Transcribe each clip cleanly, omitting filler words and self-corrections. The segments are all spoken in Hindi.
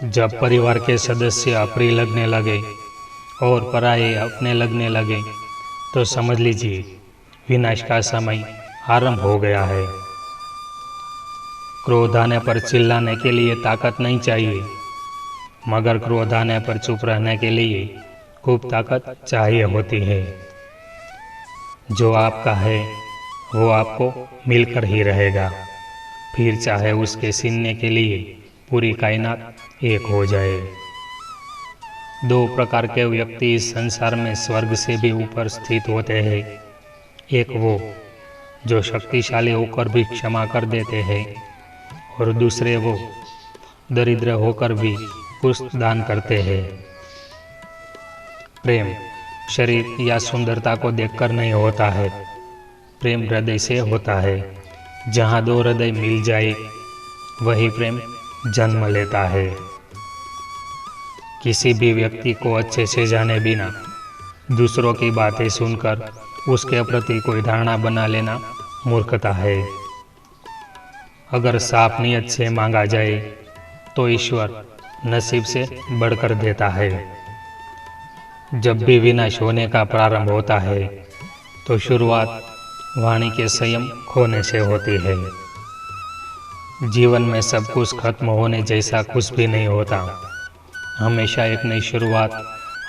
जब परिवार के सदस्य अप्रिय लगने लगे और पराये अपने लगने लगे तो समझ लीजिए विनाश का समय आरंभ हो गया है। क्रोध आने पर चिल्लाने के लिए ताकत नहीं चाहिए, मगर क्रोध आने पर चुप रहने के लिए खूब ताकत चाहिए होती है। जो आपका है वो आपको मिलकर ही रहेगा, फिर चाहे उसके सीने के लिए पूरी कायनात एक हो जाए। दो प्रकार के व्यक्ति इस संसार में स्वर्ग से भी ऊपर स्थित होते हैं। एक वो जो शक्तिशाली होकर भी क्षमा कर देते हैं, और दूसरे वो दरिद्र होकर भी कुछ दान करते हैं। प्रेम शरीर या सुंदरता को देखकर नहीं होता है, प्रेम हृदय से होता है। जहाँ दो हृदय मिल जाए वही प्रेम जन्म लेता है। किसी भी व्यक्ति को अच्छे से जाने बिना दूसरों की बातें सुनकर उसके प्रति कोई धारणा बना लेना मूर्खता है। अगर साफ नियत से मांगा जाए तो ईश्वर नसीब से बढ़कर देता है। जब भी विनाश होने का प्रारंभ होता है तो शुरुआत वाणी के संयम खोने से होती है। जीवन में सब कुछ खत्म होने जैसा कुछ भी नहीं होता। हमेशा एक नई शुरुआत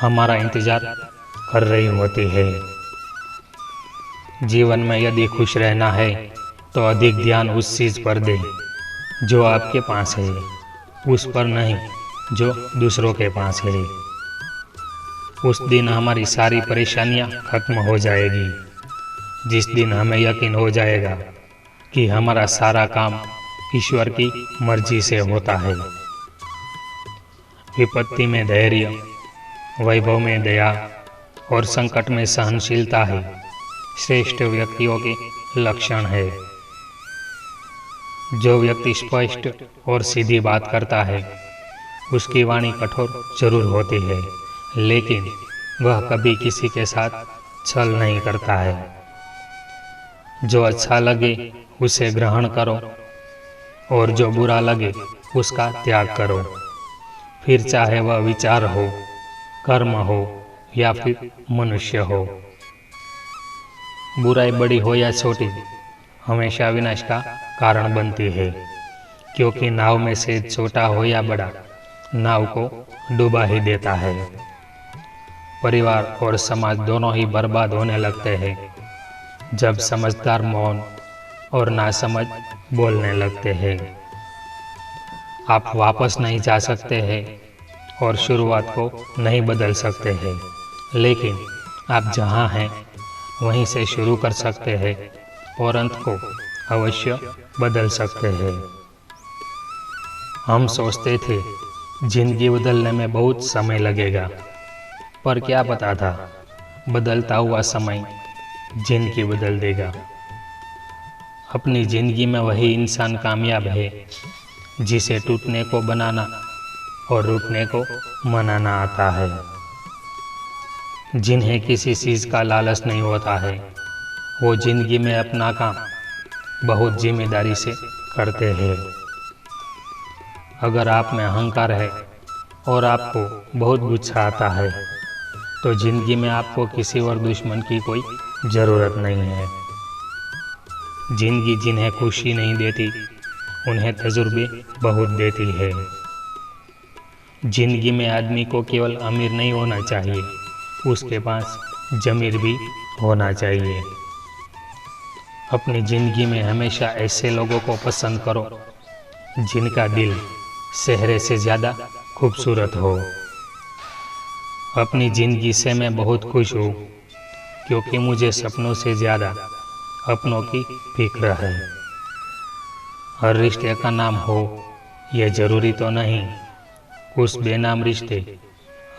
हमारा इंतजार कर रही होती है। जीवन में यदि खुश रहना है तो अधिक ध्यान उस चीज पर दें जो आपके पास है, उस पर नहीं जो दूसरों के पास है। उस दिन हमारी सारी परेशानियां खत्म हो जाएगी, जिस दिन हमें यकीन हो जाएगा कि हमारा सारा काम ईश्वर की मर्जी से होता है। विपत्ति में धैर्य, वैभव में दया और संकट में सहनशीलता ही श्रेष्ठ व्यक्तियों के लक्षण है। जो व्यक्ति स्पष्ट और सीधी बात करता है उसकी वाणी कठोर जरूर होती है, लेकिन वह कभी किसी के साथ छल नहीं करता है। जो अच्छा लगे उसे ग्रहण करो और जो बुरा लगे उसका त्याग करो, फिर चाहे वह विचार हो, कर्म हो या फिर मनुष्य हो। बुराई बड़ी हो या छोटी हमेशा विनाश का कारण बनती है, क्योंकि नाव में से छोटा हो या बड़ा नाव को डुबा ही देता है। परिवार और समाज दोनों ही बर्बाद होने लगते हैं जब समझदार मौन और नासमझ बोलने लगते हैं। आप वापस नहीं जा सकते हैं और शुरुआत को नहीं बदल सकते हैं, लेकिन आप जहां हैं वहीं से शुरू कर सकते हैं और अंत को अवश्य बदल सकते हैं। हम सोचते थे जिंदगी बदलने में बहुत समय लगेगा, पर क्या पता था बदलता हुआ समय जिंदगी बदल देगा। अपनी जिंदगी में वही इंसान कामयाब है जिसे टूटने को बनाना और रुकने को मनाना आता है। जिन्हें किसी चीज का लालच नहीं होता है वो जिंदगी में अपना काम बहुत जिम्मेदारी से करते हैं। अगर आप में अहंकार है और आपको बहुत गुस्सा आता है तो जिंदगी में आपको किसी और दुश्मन की कोई ज़रूरत नहीं है। जिंदगी जिन्हें खुशी नहीं देती उन्हें तजुर्बे बहुत देती है। जिंदगी में आदमी को केवल अमीर नहीं होना चाहिए, उसके पास जमीर भी होना चाहिए। अपनी जिंदगी में हमेशा ऐसे लोगों को पसंद करो जिनका दिल चेहरे से ज़्यादा खूबसूरत हो। अपनी ज़िंदगी से मैं बहुत खुश हूँ, क्योंकि मुझे सपनों से ज़्यादा अपनों की फिक्र है। हर रिश्ते का नाम हो यह ज़रूरी तो नहीं, कुछ बेनाम रिश्ते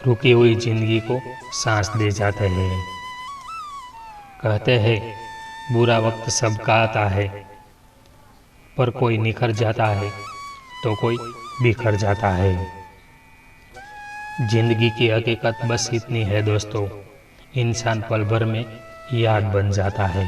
रुकी हुई ज़िंदगी को सांस दे जाते हैं। कहते हैं बुरा वक्त सबका आता है, पर कोई निखर जाता है तो कोई बिखर जाता है। जिंदगी की हकीकत बस इतनी है दोस्तों, इंसान पल भर में याद बन जाता है।